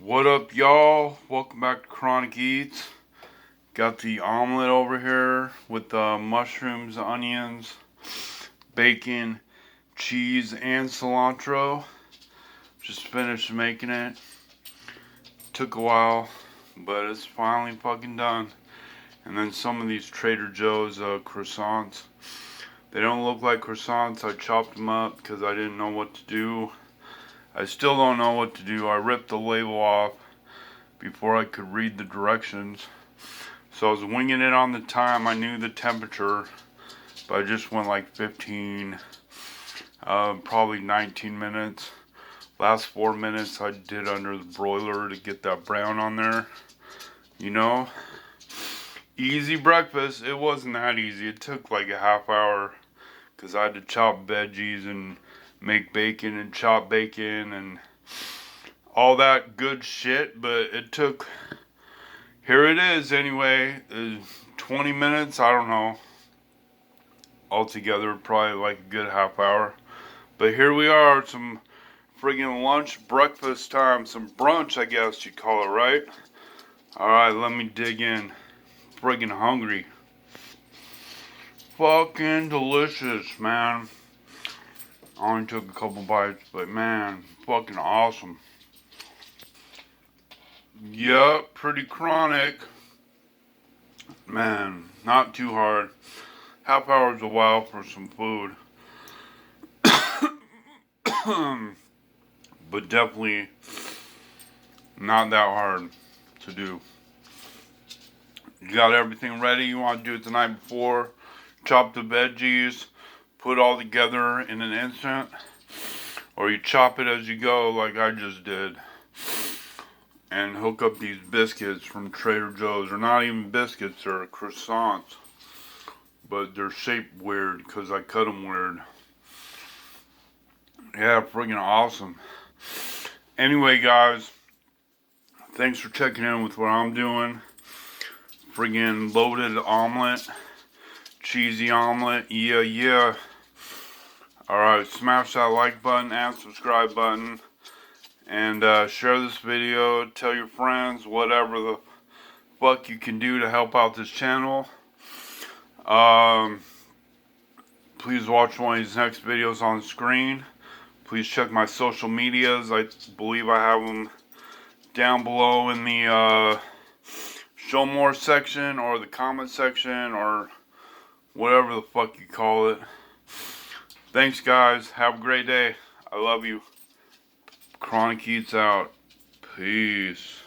What up, y'all? Welcome back to Chronic Eats. Got the omelet over here with mushrooms, onions, bacon, cheese, and cilantro. Just finished making it. Took a while, but it's finally fucking done. And then some of these Trader Joe's croissants. They don't look like croissants. I chopped them up because I didn't know what to do. I still don't know what to do. I ripped the label off before I could read the directions. So I was winging it on the time. I knew the temperature, but I just went like 15, probably 19 minutes. Last 4 minutes I did under the broiler to get that brown on there. You know, easy breakfast. It wasn't that easy. It took like a half hour because I had to chop veggies and make bacon and chop bacon and all that good shit, but it took, here it is anyway, 20 minutes, I don't know, altogether probably like a good half hour, but here we are, some friggin' lunch, breakfast time, some brunch I guess you call it, right? Alright, let me dig in, friggin' hungry. Fucking delicious, man. I only took a couple bites, but man, fucking awesome. Yup, pretty chronic. Man, not too hard. Half hour's a while for some food. But definitely not that hard to do. You got everything ready, you want to do it the night before. Chop the veggies, put all together in an instant. Or you chop it as you go like I just did. And hook up these biscuits from Trader Joe's. They're not even biscuits, they're croissants. But they're shaped weird because I cut them weird. Yeah, friggin' awesome. Anyway, guys, thanks for checking in with what I'm doing. Friggin' loaded omelet. Cheesy omelet. Yeah. Alright, smash that like button and subscribe button. And share this video, tell your friends, whatever the fuck you can do to help out this channel. Please watch one of these next videos on the screen. Please check my social medias. I believe I have them down below in the show more section or the comment section or whatever the fuck you call it. Thanks, guys. Have a great day. I love you. Chronic Eats out. Peace.